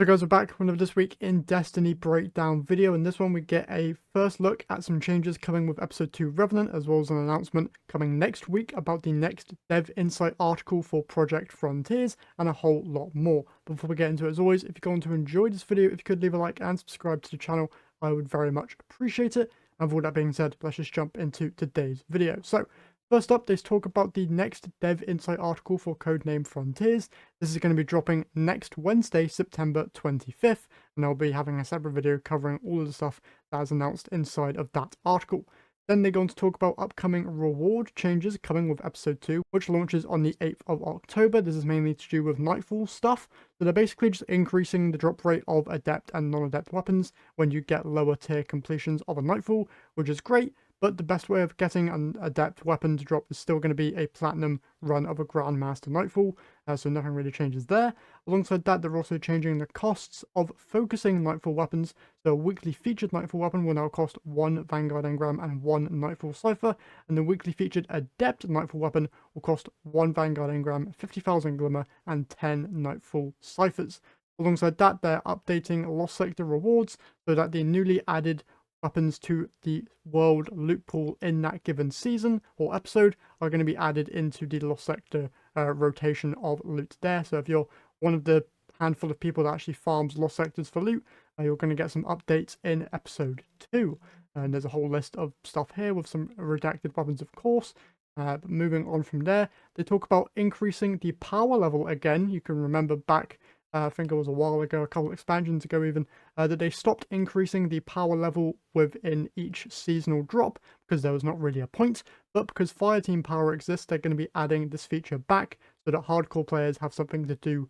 So guys, we're back with another This Week in Destiny breakdown video. In this one we get a first look at some changes coming with episode 2 Revenant, as well as an announcement coming next week about the next Dev Insight article for Project Frontiers, and a whole lot more. But before we get into it, as always, if you're going to enjoy this video, if you could leave a like and subscribe to the channel, I would very much appreciate it. And with all that being said, let's just jump into today's video. So first up, let's talk about the next Dev Insight article for Codename Frontiers. This is going to be dropping next Wednesday, September 25th, and I'll be having a separate video covering all of the stuff that is announced inside of that article. Then they're going to talk about upcoming reward changes coming with episode 2, which launches on the 8th of October. This is mainly to do with Nightfall stuff. So they're basically just increasing the drop rate of adept and non-adept weapons when you get lower tier completions of a Nightfall, which is great. But the best way of getting an adept weapon to drop is still going to be a platinum run of a Grandmaster Nightfall, so nothing really changes there. Alongside that, they're also changing the costs of focusing Nightfall weapons. So a weekly featured Nightfall weapon will now cost 1 Vanguard Engram and 1 Nightfall Cipher, and the weekly featured adept Nightfall weapon will cost 1 Vanguard Engram, 50,000 Glimmer, and 10 Nightfall Ciphers. Alongside that, they're updating Lost Sector rewards so that the newly added weapons to the world loot pool in that given season or episode are going to be added into the Lost Sector rotation of loot there. So if you're one of the handful of people that actually farms Lost Sectors for loot, you're going to get some updates in episode 2. And there's a whole list of stuff here with some redacted weapons, of course. But moving on from there, they talk about increasing the power level again. You can remember back, I think it was a while ago, a couple of expansions ago even, that they stopped increasing the power level within each seasonal drop because there was not really a point. But because Fireteam power exists, they're going to be adding this feature back so that hardcore players have something to do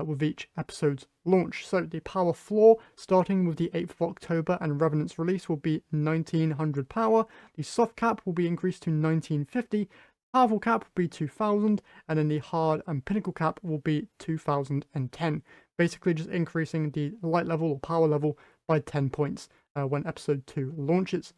with each episode's launch. So the power floor, starting with the 8th of October and Revenant's release, will be 1900 power. The soft cap will be increased to 1950. Powerful cap will be 2000, and then the hard and pinnacle cap will be 2010. Basically just increasing the light level or power level by 10 points when episode 2 launches.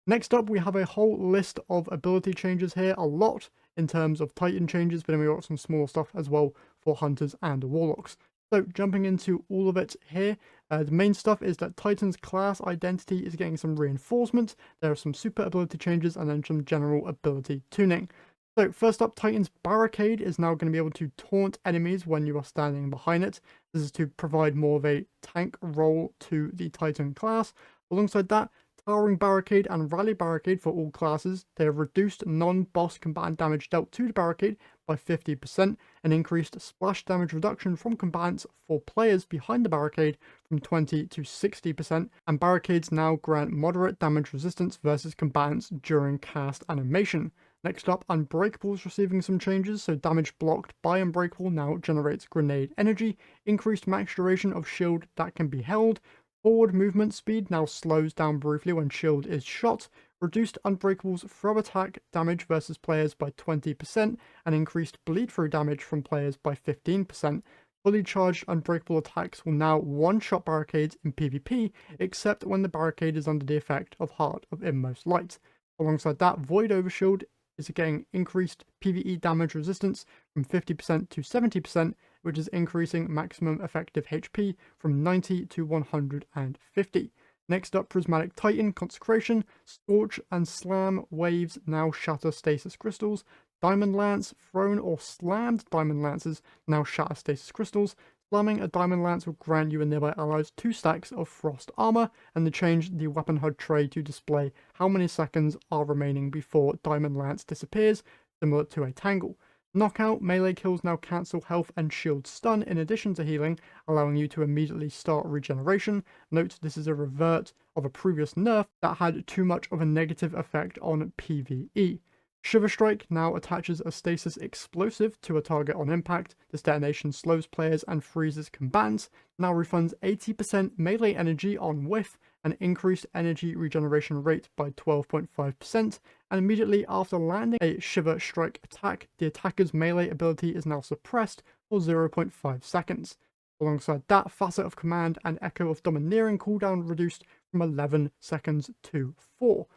Next up, we have a whole list of ability changes here, a lot in terms of Titan changes, but then we got some small stuff as well for Hunters and Warlocks. So jumping into all of it here, the main stuff is that Titan's class identity is getting some reinforcement. There are some super ability changes and then some general ability tuning. So first up, Titan's Barricade is now going to be able to taunt enemies when you are standing behind it. This is to provide more of a tank role to the Titan class. Alongside that, Towering Barricade and Rally Barricade for all classes. They have reduced non-boss combatant damage dealt to the barricade by 50% and increased splash damage reduction from combatants for players behind the barricade from 20 to 60%, and barricades now grant moderate damage resistance versus combatants during cast animation. Next up, Unbreakable is receiving some changes, so damage blocked by Unbreakable now generates grenade energy, increased max duration of shield that can be held, forward movement speed now slows down briefly when shield is shot, reduced Unbreakable's throw attack damage versus players by 20%, and increased bleed through damage from players by 15%. Fully charged Unbreakable attacks will now one-shot barricades in PvP, except when the barricade is under the effect of Heart of Inmost Light. Alongside that, Void Overshield is getting increased PvE damage resistance from 50% to 70%, which is increasing maximum effective HP from 90 to 150. Next up, Prismatic Titan Consecration, Scorch and Slam waves now shatter stasis crystals. Diamond Lance, thrown or slammed Diamond Lances now shatter stasis crystals. Slamming a Diamond Lance will grant you and nearby allies 2 stacks of Frost Armor, and they changed the weapon HUD tray to display how many seconds are remaining before Diamond Lance disappears, similar to a Tangle. Knockout, melee kills now cancel health and shield stun in addition to healing, allowing you to immediately start regeneration. Note this is a revert of a previous nerf that had too much of a negative effect on PvE. Shiver Strike now attaches a stasis explosive to a target on impact. This detonation slows players and freezes combatants. Now refunds 80% melee energy on whiff and increased energy regeneration rate by 12.5%. And immediately after landing a Shiver Strike attack, the attacker's melee ability is now suppressed for 0.5 seconds. Alongside that, Facet of Command and Echo of Domineering cooldown reduced from 11 seconds to 4.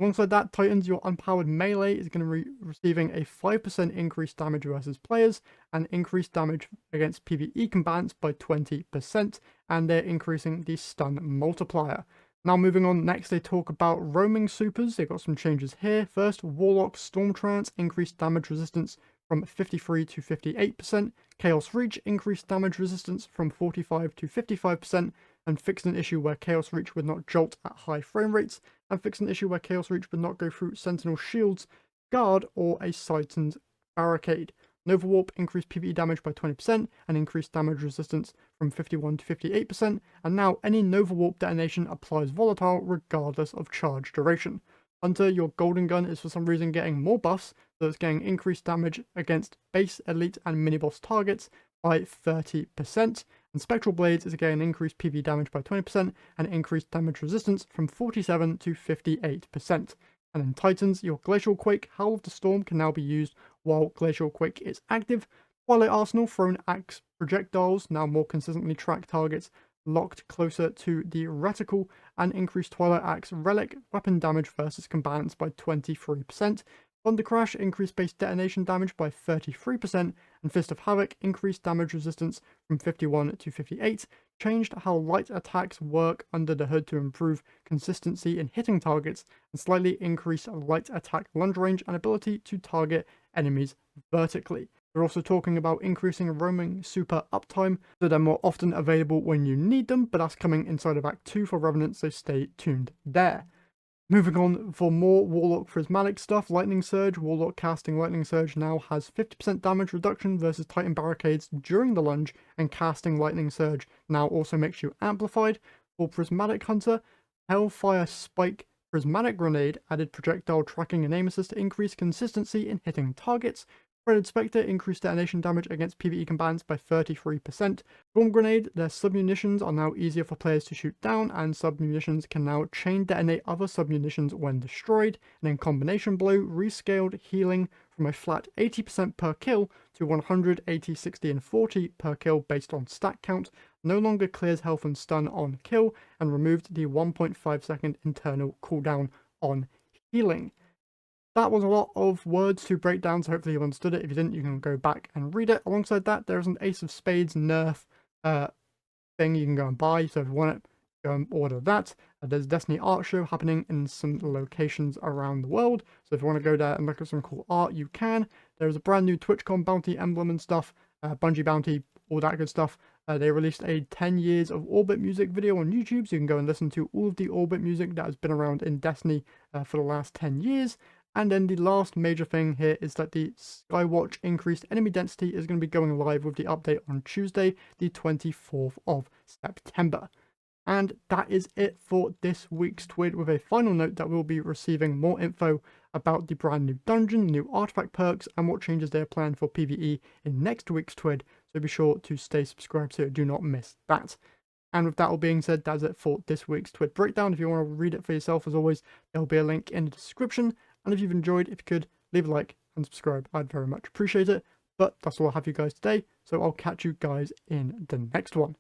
Alongside that, Titans, your unpowered melee is going to be receiving a 5% increased damage versus players and increased damage against PvE combatants by 20%, and they're increasing the stun multiplier. Now moving on, next they talk about roaming supers. They've got some changes here. First, Warlock Storm Trance increased damage resistance from 53 to 58%. Chaos Reach increased damage resistance from 45 to 55%, and fixed an issue where Chaos Reach would not jolt at high frame rates, and fixed an issue where Chaos Reach would not go through Sentinel Shield's guard or a Titan's barricade. Nova Warp increased PvE damage by 20% and increased damage resistance from 51 to 58%, and now any Nova Warp detonation applies volatile regardless of charge duration. Hunter, your golden gun is for some reason getting more buffs, so it's getting increased damage against base, elite, and mini-boss targets by 30%, and Spectral Blades is getting increased PvE damage by 20% and increased damage resistance from 47 to 58%. And in Titans, your Glacial Quake Howl of the Storm can now be used while Glacial Quake is active. Twilight Arsenal Thrown Axe projectiles now more consistently track targets locked closer to the reticle, and increased Twilight Axe relic weapon damage versus combatants by 23%. Thunder Crash increased base detonation damage by 33%, and Fist of Havoc increased damage resistance from 51 to 58, changed how light attacks work under the hood to improve consistency in hitting targets, and slightly increased light attack lunge range and ability to target enemies vertically. They're also talking about increasing roaming super uptime, so they're more often available when you need them, but that's coming inside of Act 2 for Revenant, so stay tuned there. Moving on, for more Warlock Prismatic stuff, Lightning Surge. Warlock casting Lightning Surge now has 50% damage reduction versus Titan Barricades during the lunge, and casting Lightning Surge now also makes you amplified. For Prismatic Hunter, Hellfire Spike Prismatic Grenade added projectile tracking and aim assist to increase consistency in hitting targets. Threaded Spectre increased detonation damage against PvE combatants by 33%. Storm Grenade, their submunitions are now easier for players to shoot down, and submunitions can now chain detonate other submunitions when destroyed. And then Combination Blow rescaled healing from a flat 80% per kill to 100, 80, 60, and 40 per kill based on stat count. No longer clears health and stun on kill, and removed the 1.5 second internal cooldown on healing. That was a lot of words to break down, so hopefully you understood it. If you didn't, you can go back and read it. Alongside that, there is an Ace of Spades nerf thing you can go and buy, so if you want it, go and order that. There's a Destiny art show happening in some locations around the world, so if you want to go there and look at some cool art, you can. There's a brand new TwitchCon bounty emblem and stuff, Bungie bounty, all that good stuff. They released a 10 years of Orbit music video on YouTube, so you can go and listen to all of the Orbit music that has been around in Destiny for the last 10 years. And then the last major thing here is that the Skywatch increased enemy density is going to be going live with the update on Tuesday, the 24th of September. And that is it for this week's TWID, with a final note that we'll be receiving more info about the brand new dungeon, new artifact perks, and what changes they are planned for PvE in next week's TWID, so be sure to stay subscribed so you do not miss that. And with that all being said, that's it for this week's TWID breakdown. If you want to read it for yourself, as always, there will be a link in the description. And if you've enjoyed, if you could, leave a like and subscribe. I'd very much appreciate it. But that's all I have for you guys today, so I'll catch you guys in the next one.